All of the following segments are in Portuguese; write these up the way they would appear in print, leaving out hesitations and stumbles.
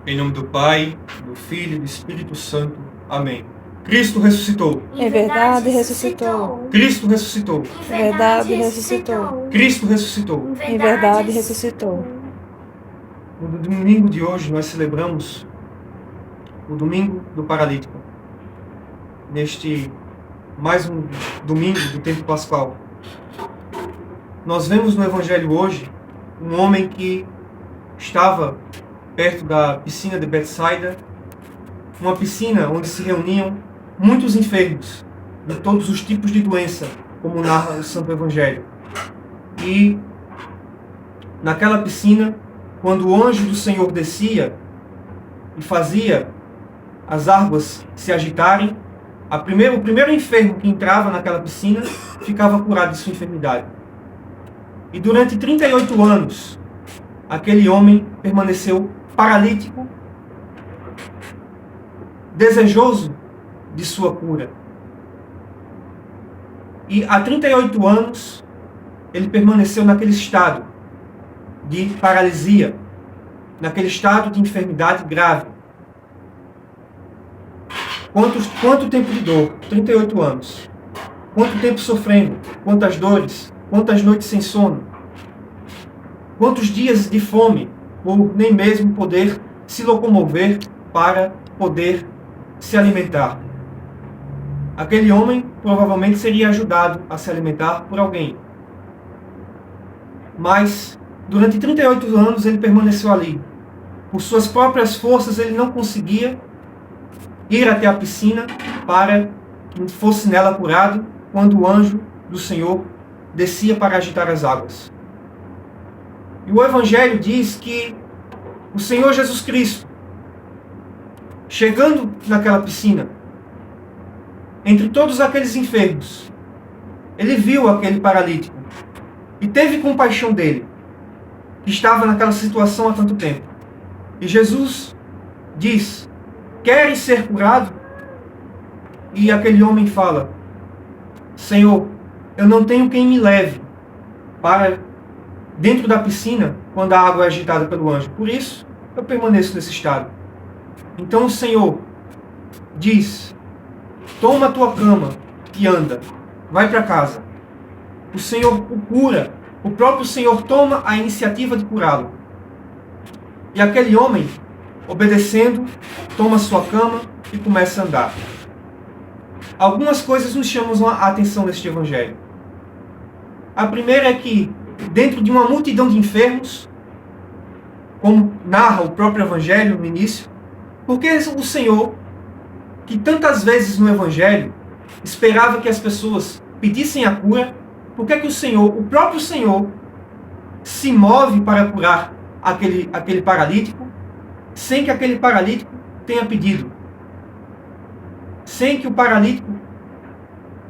Em nome do Pai, do Filho e do Espírito Santo. Amém. Cristo ressuscitou. Em verdade ressuscitou. Cristo ressuscitou. Em verdade ressuscitou. Cristo ressuscitou. Em verdade ressuscitou. No domingo de hoje nós celebramos o domingo do paralítico. Neste mais um domingo do tempo pascual. Nós vemos no Evangelho hoje um homem que estava perto da piscina de Betsaida, uma piscina onde se reuniam muitos enfermos de todos os tipos de doença, como narra o Santo Evangelho. E naquela piscina, quando o anjo do Senhor descia e fazia as águas se agitarem, o primeiro enfermo que entrava naquela piscina ficava curado de sua enfermidade. E durante 38 anos, aquele homem permaneceu paralítico, desejoso de sua cura. E há 38 anos, ele permaneceu naquele estado de paralisia, naquele estado de enfermidade grave. Quanto tempo de dor? 38 anos. Quanto tempo sofrendo? Quantas dores? Quantas noites sem sono? Quantos dias de fome, por nem mesmo poder se locomover para poder se alimentar? Aquele homem provavelmente seria ajudado a se alimentar por alguém. Mas, durante 38 anos, ele permaneceu ali. Por suas próprias forças, ele não conseguia ir até a piscina para que fosse nela curado quando o anjo do Senhor descia para agitar as águas. E o Evangelho diz que o Senhor Jesus Cristo, chegando naquela piscina, entre todos aqueles enfermos, ele viu aquele paralítico e teve compaixão dele, que estava naquela situação há tanto tempo. E Jesus diz: queres ser curado? E aquele homem fala: Senhor, eu não tenho quem me leve para dentro da piscina quando a água é agitada pelo anjo. Por isso, eu permaneço nesse estado. Então o Senhor diz: toma a tua cama e anda, vai para casa. O Senhor o cura, o próprio Senhor toma a iniciativa de curá-lo. E aquele homem, obedecendo, toma sua cama e começa a andar. Algumas coisas nos chamam a atenção neste Evangelho. A primeira é que, dentro de uma multidão de enfermos, como narra o próprio Evangelho no início, porque o Senhor, que tantas vezes no Evangelho, esperava que as pessoas pedissem a cura, por que que o próprio Senhor, se move para curar aquele paralítico, sem que aquele paralítico tenha pedido? Sem que o paralítico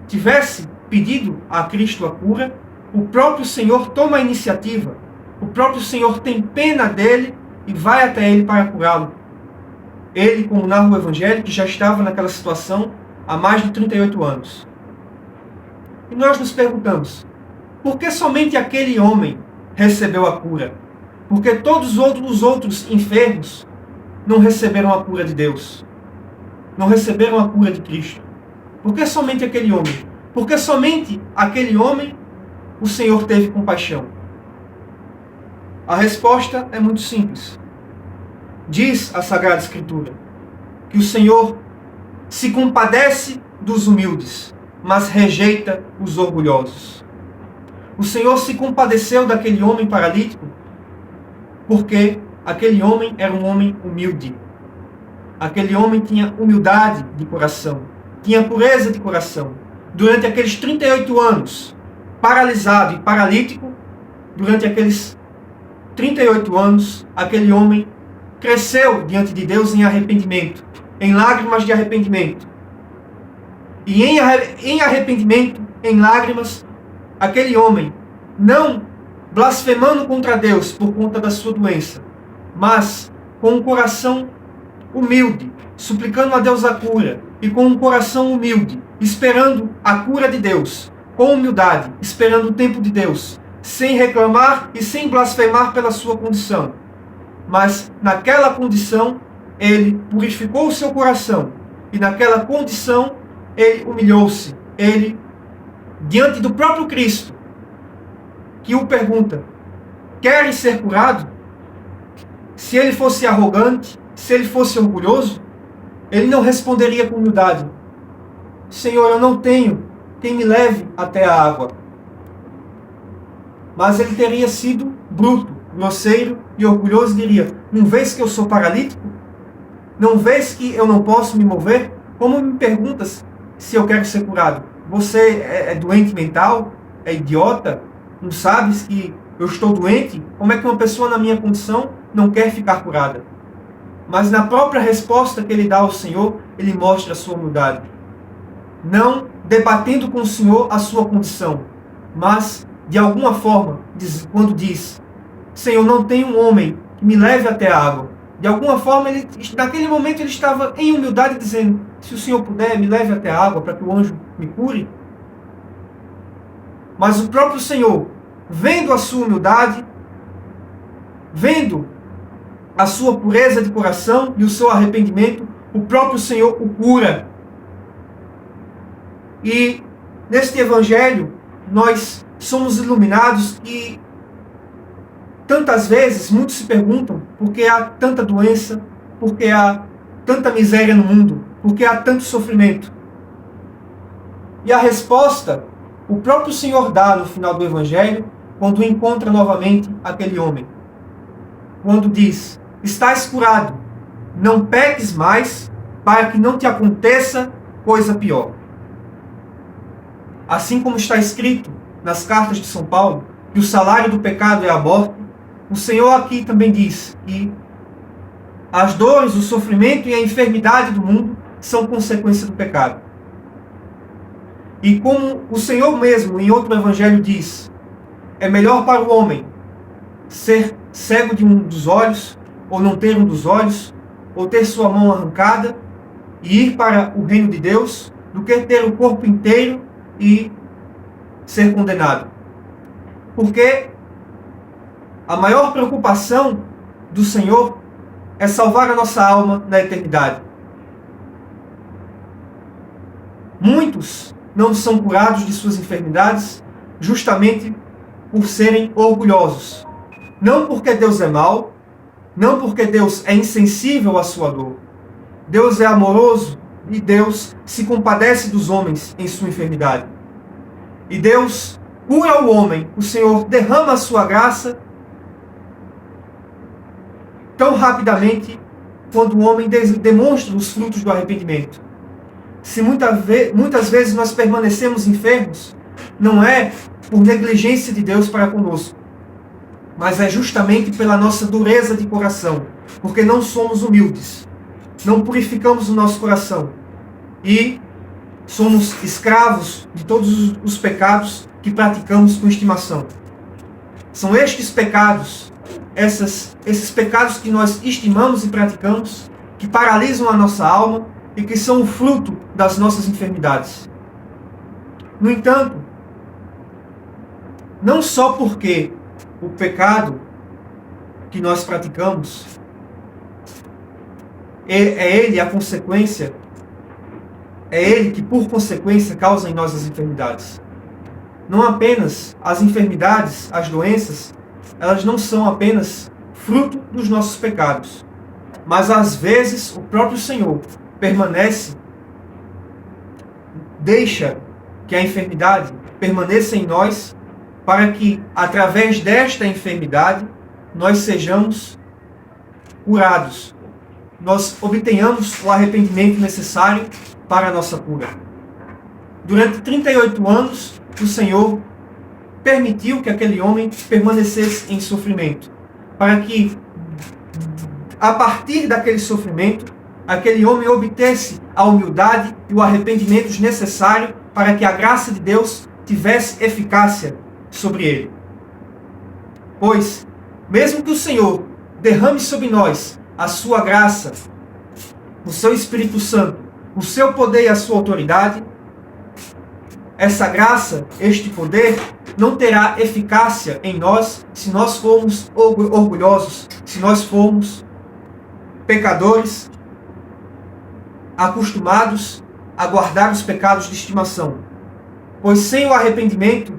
tivesse pedido a Cristo a cura, o próprio Senhor toma a iniciativa. O próprio Senhor tem pena dele e vai até ele para curá-lo. Ele, como narra o Evangelho, que já estava naquela situação há mais de 38 anos. E nós nos perguntamos: por que somente aquele homem recebeu a cura? Porque todos os outros enfermos não receberam a cura de Deus. Não receberam a cura de Cristo. Por que somente aquele homem? Porque somente aquele homem o Senhor teve compaixão. A resposta é muito simples. Diz a Sagrada Escritura que o Senhor se compadece dos humildes, mas rejeita os orgulhosos. O Senhor se compadeceu daquele homem paralítico porque aquele homem era um homem humilde. Aquele homem tinha humildade de coração, tinha pureza de coração. Durante aqueles 38 anos, paralisado e paralítico, durante aqueles 38 anos, aquele homem cresceu diante de Deus em arrependimento, em lágrimas de arrependimento. E em arrependimento, em lágrimas, aquele homem, não blasfemando contra Deus por conta da sua doença, mas com um coração humilde, suplicando a Deus a cura, e com um coração humilde, esperando a cura de Deus, com humildade, esperando o tempo de Deus, sem reclamar e sem blasfemar pela sua condição. Mas naquela condição, ele purificou o seu coração e naquela condição ele humilhou-se. Ele, diante do próprio Cristo, que o pergunta: queres ser curado? Se ele fosse arrogante, se ele fosse orgulhoso, ele não responderia com humildade: Senhor, eu não tenho quem me leve até a água. Mas ele teria sido bruto, grosseiro e orgulhoso e diria: não vês que eu sou paralítico? Não vês que eu não posso me mover? Como me perguntas se eu quero ser curado? Você é doente mental? É idiota? Não sabes que eu estou doente? Como é que uma pessoa na minha condição não quer ficar curada? Mas na própria resposta que ele dá ao Senhor, ele mostra a sua humildade. Não debatendo com o Senhor a sua condição, mas de alguma forma, quando diz: Senhor, não tem um homem que me leve até a água. De alguma forma, naquele momento ele estava em humildade dizendo: se o Senhor puder, me leve até a água para que o anjo me cure. Mas o próprio Senhor, vendo a sua humildade, vendo a sua pureza de coração e o seu arrependimento, o próprio Senhor o cura. E neste evangelho, nós somos iluminados e tantas vezes muitos se perguntam por que há tanta doença, por que há tanta miséria no mundo, por que há tanto sofrimento. E a resposta o próprio Senhor dá no final do evangelho, quando encontra novamente aquele homem. Quando diz: estás curado, não peques mais, para que não te aconteça coisa pior. Assim como está escrito nas cartas de São Paulo, que o salário do pecado é a morte, o Senhor aqui também diz que as dores, o sofrimento e a enfermidade do mundo são consequência do pecado. E como o Senhor mesmo, em outro evangelho, diz: é melhor para o homem ser cego de um dos olhos, ou não ter um dos olhos, ou ter sua mão arrancada e ir para o reino de Deus, do que ter o corpo inteiro e ser condenado. Porque a maior preocupação do Senhor é salvar a nossa alma na eternidade. Muitos não são curados de suas enfermidades justamente por serem orgulhosos. Não porque Deus é mau, não porque Deus é insensível à sua dor. Deus é amoroso e Deus se compadece dos homens em sua enfermidade. E Deus cura o homem, o Senhor derrama a sua graça tão rapidamente quando o homem demonstra os frutos do arrependimento. Se muitas vezes nós permanecemos enfermos, não é por negligência de Deus para conosco, mas é justamente pela nossa dureza de coração, porque não somos humildes, não purificamos o nosso coração e somos escravos de todos os pecados que praticamos com estimação. São estes pecados, esses pecados que nós estimamos e praticamos, que paralisam a nossa alma e que são o fruto das nossas enfermidades. No entanto, não só porque o pecado que nós praticamos é ele a consequência, é ele que por consequência causa em nós as enfermidades. Não apenas as enfermidades, as doenças, elas não são apenas fruto dos nossos pecados, mas às vezes o próprio Senhor deixa que a enfermidade permaneça em nós, para que, através desta enfermidade, nós sejamos curados. Nós obtenhamos o arrependimento necessário para a nossa cura. Durante 38 anos, o Senhor permitiu que aquele homem permanecesse em sofrimento, para que, a partir daquele sofrimento, aquele homem obtesse a humildade e o arrependimento necessário para que a graça de Deus tivesse eficácia sobre ele. Pois, mesmo que o Senhor derrame sobre nós a sua graça, o seu Espírito Santo, o seu poder e a sua autoridade, essa graça, este poder, não terá eficácia em nós se nós formos orgulhosos, se nós formos pecadores, acostumados a guardar os pecados de estimação. Pois sem o arrependimento,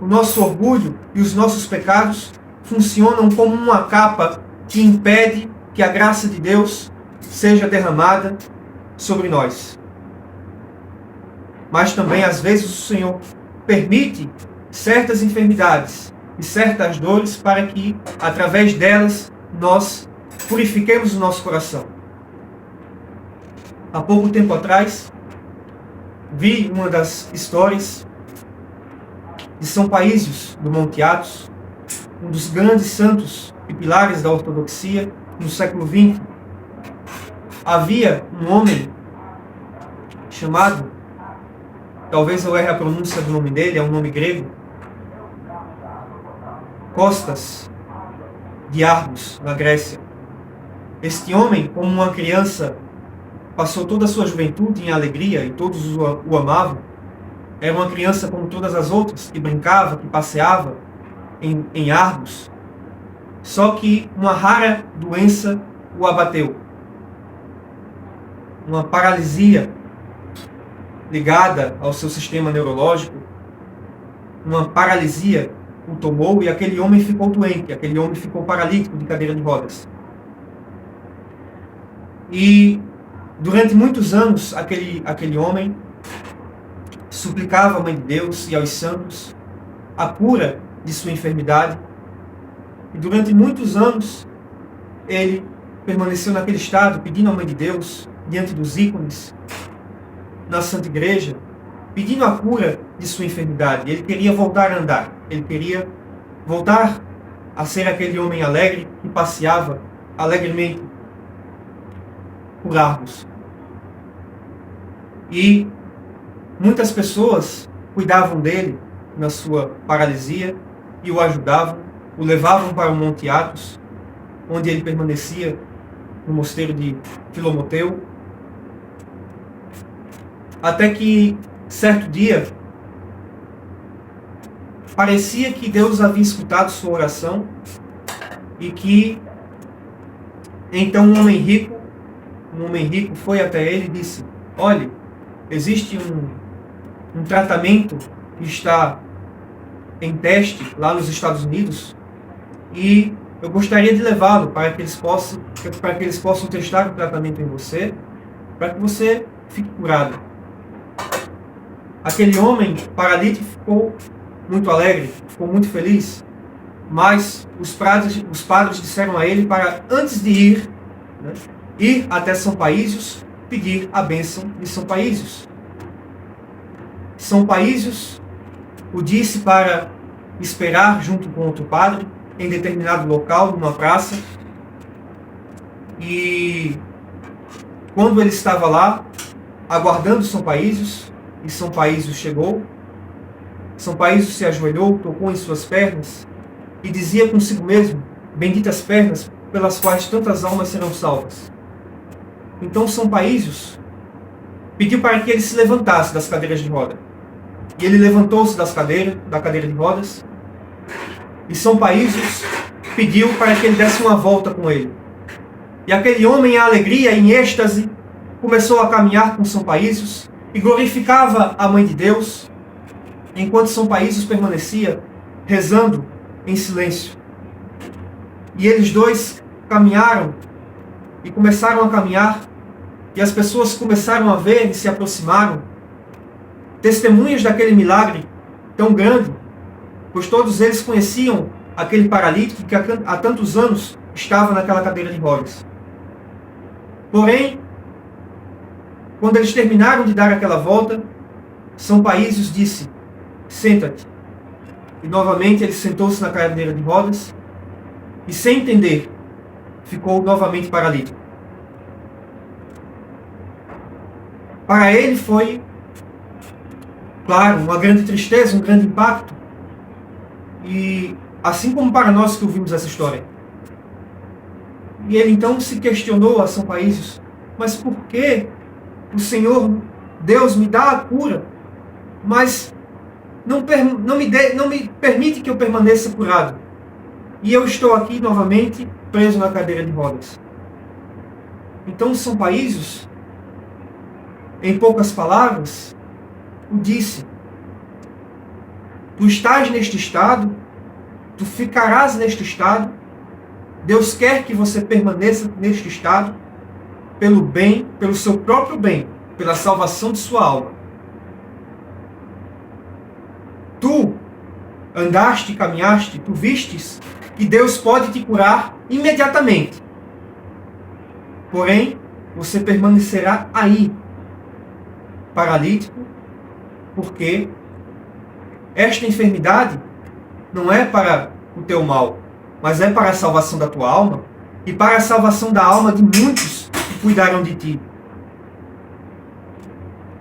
o nosso orgulho e os nossos pecados funcionam como uma capa que impede que a graça de Deus seja derramada sobre nós. Mas também, às vezes, o Senhor permite certas enfermidades e certas dores para que, através delas, nós purifiquemos o nosso coração. Há pouco tempo atrás, vi uma das histórias de São Paísios do Monte Athos, um dos grandes santos e pilares da ortodoxia no século XX. Havia um homem chamado, talvez eu erre a pronúncia do nome dele, é um nome grego, Costas de Argos, na Grécia. Este homem, como uma criança, passou toda a sua juventude em alegria e todos o amavam. Era uma criança como todas as outras, que brincava, que passeava em Argos. Só que uma rara doença o abateu. Uma paralisia ligada ao seu sistema neurológico. Uma paralisia o tomou e aquele homem ficou doente, aquele homem ficou paralítico de cadeira de rodas. E durante muitos anos, aquele homem suplicava à Mãe de Deus e aos santos a cura de sua enfermidade. E durante muitos anos, ele permaneceu naquele estado, pedindo à Mãe de Deus, diante dos ícones, na Santa Igreja, pedindo a cura de sua enfermidade. Ele queria voltar a andar. Ele queria voltar a ser aquele homem alegre que passeava alegremente por Argos. E muitas pessoas cuidavam dele na sua paralisia e o ajudavam, o levavam para o Monte Athos, onde ele permanecia no mosteiro de Filomoteu, até que certo dia parecia que Deus havia escutado sua oração e que então um homem rico foi até ele e disse: olhe, existe um tratamento que está em teste lá nos Estados Unidos e eu gostaria de levá-lo para que eles possam testar o tratamento em você, para que você fique curado. Aquele homem paralítico ficou muito alegre, ficou muito feliz, mas os padres disseram a ele para, antes de ir, ir até São Paísios, pedir a bênção de São Paísios. São Paísios o disse para esperar junto com outro padre em determinado local, numa praça, e quando ele estava lá, aguardando São Paísios, e São Paísios chegou, São Paísios se ajoelhou, tocou em suas pernas e dizia consigo mesmo: benditas pernas pelas quais tantas almas serão salvas. Então São Paísios pediu para que ele se levantasse das cadeiras de roda. E ele levantou-se da cadeira de rodas, e São Paísios pediu para que ele desse uma volta com ele. E aquele homem, em alegria, em êxtase, começou a caminhar com São Paísios e glorificava a Mãe de Deus, enquanto São Paísios permanecia rezando em silêncio. E eles dois caminharam e começaram a caminhar, e as pessoas começaram a ver e se aproximaram, testemunhas daquele milagre tão grande, pois todos eles conheciam aquele paralítico que há tantos anos estava naquela cadeira de rodas. Porém, quando eles terminaram de dar aquela volta, São Paísios disse: senta-te. E novamente ele sentou-se na cadeira de rodas e, sem entender, ficou novamente paralítico. Para ele foi, claro, uma grande tristeza, um grande impacto. E assim como para nós que ouvimos essa história. E ele então se questionou a São Paísios: mas por que o Senhor, Deus, me dá a cura, mas não me permite que eu permaneça curado? E eu estou aqui novamente preso na cadeira de rodas. Então São Paísios, em poucas palavras, o disse: tu estás neste estado, tu ficarás neste estado, Deus quer que você permaneça neste estado pelo bem, pelo seu próprio bem, pela salvação de sua alma. Tu andaste, caminhaste, tu vistes que Deus pode te curar imediatamente. Porém, você permanecerá aí, paralítico, porque esta enfermidade não é para o teu mal, mas é para a salvação da tua alma e para a salvação da alma de muitos que cuidaram de ti.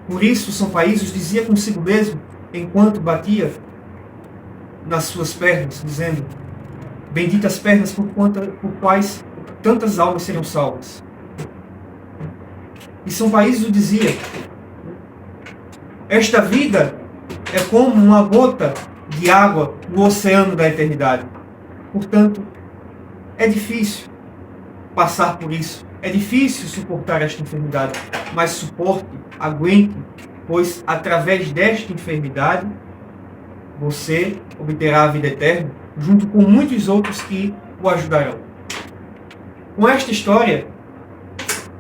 Por isso, São Paísios dizia consigo mesmo, enquanto batia nas suas pernas, dizendo: benditas pernas por quais tantas almas serão salvas. E São Paísios dizia: esta vida é como uma gota de água no oceano da eternidade. Portanto, é difícil passar por isso. É difícil suportar esta enfermidade. Mas suporte, aguente, pois através desta enfermidade você obterá a vida eterna, junto com muitos outros que o ajudarão. Com esta história,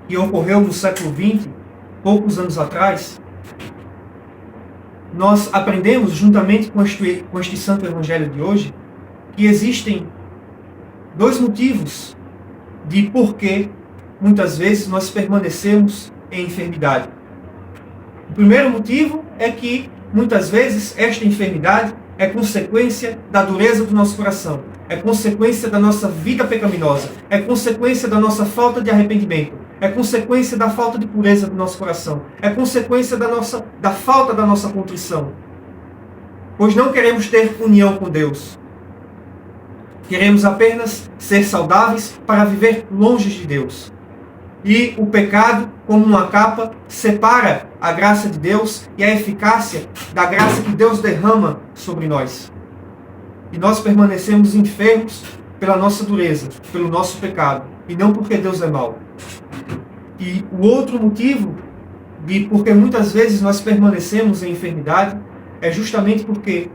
que ocorreu no século XX, poucos anos atrás, nós aprendemos, juntamente com este Santo Evangelho de hoje, que existem dois motivos de por que muitas vezes nós permanecemos em enfermidade. O primeiro motivo é que muitas vezes esta enfermidade é consequência da dureza do nosso coração, é consequência da nossa vida pecaminosa, é consequência da nossa falta de arrependimento, é consequência da falta de pureza do nosso coração, é consequência da falta da nossa contrição. Pois não queremos ter união com Deus. Queremos apenas ser saudáveis para viver longe de Deus. E o pecado, como uma capa, separa a graça de Deus e a eficácia da graça que Deus derrama sobre nós. E nós permanecemos enfermos pela nossa dureza, pelo nosso pecado, e não porque Deus é mau. E o outro motivo de porque muitas vezes nós permanecemos em enfermidade é justamente porque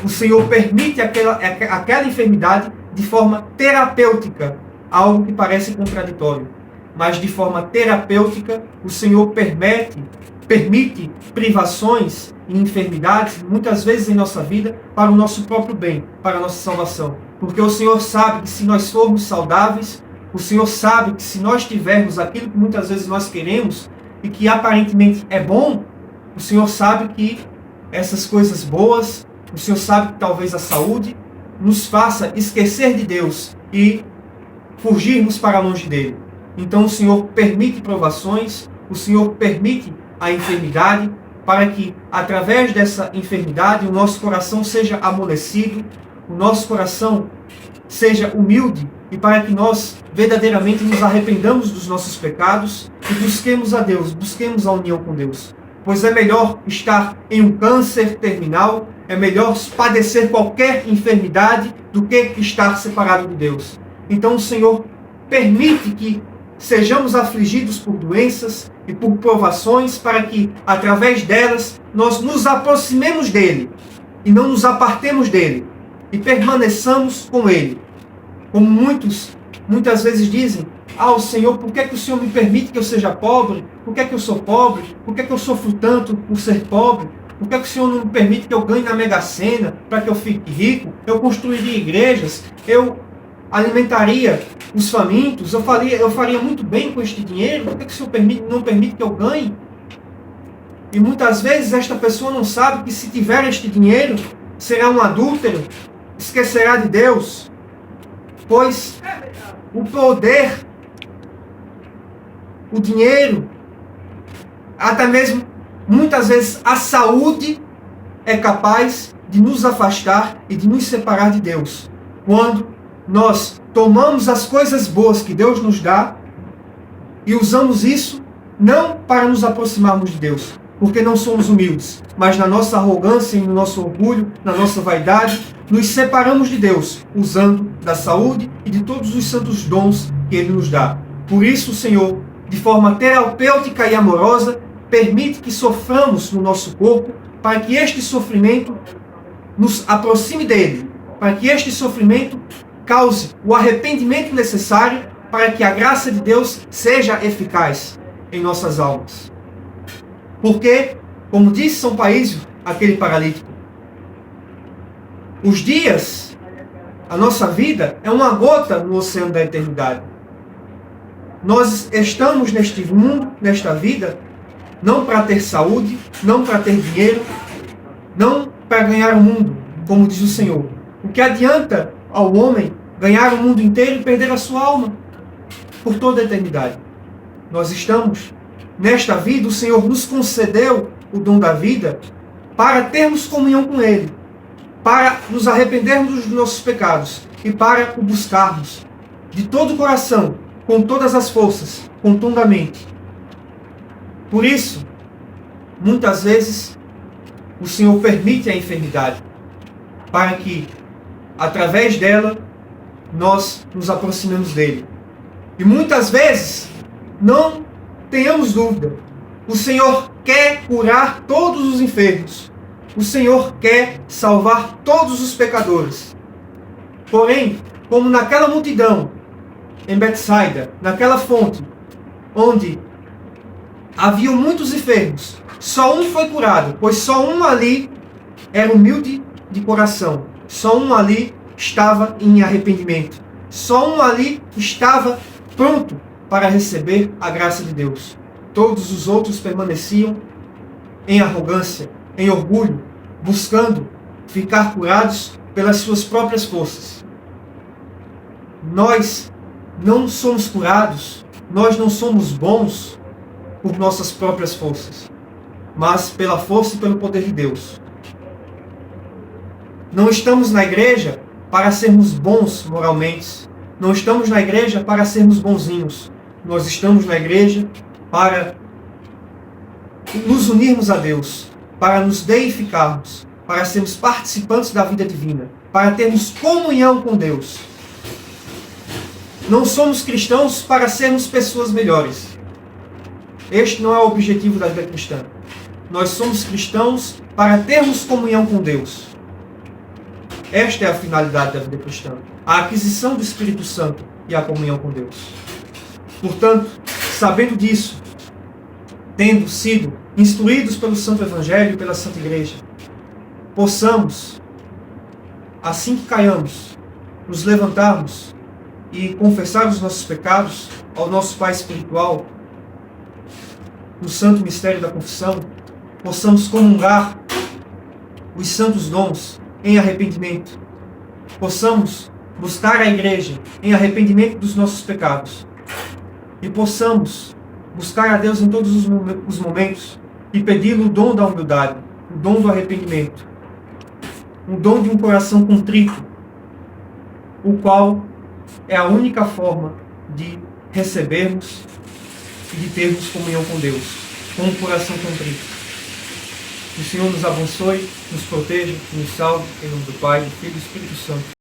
o Senhor permite aquela enfermidade de forma terapêutica, algo que parece contraditório. Mas de forma terapêutica, o Senhor permite privações e enfermidades, muitas vezes em nossa vida, para o nosso próprio bem, para a nossa salvação. Porque o Senhor sabe que se nós formos saudáveis, o Senhor sabe que se nós tivermos aquilo que muitas vezes nós queremos e que aparentemente é bom, o Senhor sabe que essas coisas boas, o Senhor sabe que talvez a saúde nos faça esquecer de Deus e fugirmos para longe dele. Então o Senhor permite provações, o Senhor permite a enfermidade, para que através dessa enfermidade o nosso coração seja amolecido, o nosso coração seja humilde, e para que nós verdadeiramente nos arrependamos dos nossos pecados e busquemos a Deus, busquemos a união com Deus. Pois é melhor estar em um câncer terminal, é melhor padecer qualquer enfermidade do que estar separado de Deus. Então o Senhor permite que sejamos afligidos por doenças e por provações, para que, através delas, nós nos aproximemos dele e não nos apartemos dele e permaneçamos com ele. Como muitas vezes dizem: o Senhor, por que o Senhor me permite que eu seja pobre? Por que eu sou pobre? Por que eu sofro tanto por ser pobre? Por que o Senhor não me permite que eu ganhe na Mega Sena para que eu fique rico? Eu construiria igrejas, eu alimentaria os famintos, eu faria muito bem com este dinheiro. Por que o Senhor não permite que eu ganhe? E muitas vezes esta pessoa não sabe que se tiver este dinheiro, será um adúltero, esquecerá de Deus, pois o poder, o dinheiro, até mesmo muitas vezes a saúde é capaz de nos afastar e de nos separar de Deus. Quando nós tomamos as coisas boas que Deus nos dá e usamos isso não para nos aproximarmos de Deus, porque não somos humildes, mas na nossa arrogância e no nosso orgulho, na nossa vaidade, nos separamos de Deus, usando da saúde e de todos os santos dons que Ele nos dá. Por isso o Senhor de forma terapêutica e amorosa, permite que soframos no nosso corpo, para que este sofrimento nos aproxime dele, para que este sofrimento cause o arrependimento necessário para que a graça de Deus seja eficaz em nossas almas. Porque, como disse São Paísio, aquele paralítico, os dias, a nossa vida, é uma gota no oceano da eternidade. Nós estamos neste mundo, nesta vida, não para ter saúde, não para ter dinheiro, não para ganhar o mundo, como diz o Senhor. O que adianta ao homem ganhar o mundo inteiro e perder a sua alma por toda a eternidade? Nós estamos nesta vida, o Senhor nos concedeu o dom da vida para termos comunhão com Ele, para nos arrependermos dos nossos pecados e para o buscarmos de todo o coração, com todas as forças, com toda a mente. Por isso, muitas vezes, o Senhor permite a enfermidade, para que, através dela, nós nos aproximemos dele. E muitas vezes, não tenhamos dúvida, o Senhor quer curar todos os enfermos. O Senhor quer salvar todos os pecadores. Porém, como naquela multidão, em Betsaida, naquela fonte, onde haviam muitos enfermos, só um foi curado, pois só um ali era humilde de coração. Só um ali estava em arrependimento. Só um ali estava pronto para receber a graça de Deus. Todos os outros permaneciam em arrogância, em orgulho, buscando ficar curados pelas suas próprias forças. Nós não somos curados, nós não somos bons por nossas próprias forças, mas pela força e pelo poder de Deus. Não estamos na igreja para sermos bons moralmente, não estamos na igreja para sermos bonzinhos, nós estamos na igreja para nos unirmos a Deus, para nos deificarmos, para sermos participantes da vida divina, para termos comunhão com Deus. Não somos cristãos para sermos pessoas melhores. Este não é o objetivo da vida cristã. Nós somos cristãos para termos comunhão com Deus. Esta é a finalidade da vida cristã. A aquisição do Espírito Santo e a comunhão com Deus. Portanto, sabendo disso, tendo sido instruídos pelo Santo Evangelho e pela Santa Igreja, possamos, assim que caiamos, nos levantarmos e confessar os nossos pecados ao nosso Pai espiritual, no santo mistério da confissão, possamos comungar os santos dons em arrependimento, possamos buscar a igreja em arrependimento dos nossos pecados e possamos buscar a Deus em todos os momentos e pedir-lhe o dom da humildade, o dom do arrependimento, o dom de um coração contrito, o qual é a única forma de recebermos e de termos comunhão com Deus, com um coração contrito. Que o Senhor nos abençoe, nos proteja, nos salve, em nome do Pai, do Filho e do Espírito Santo.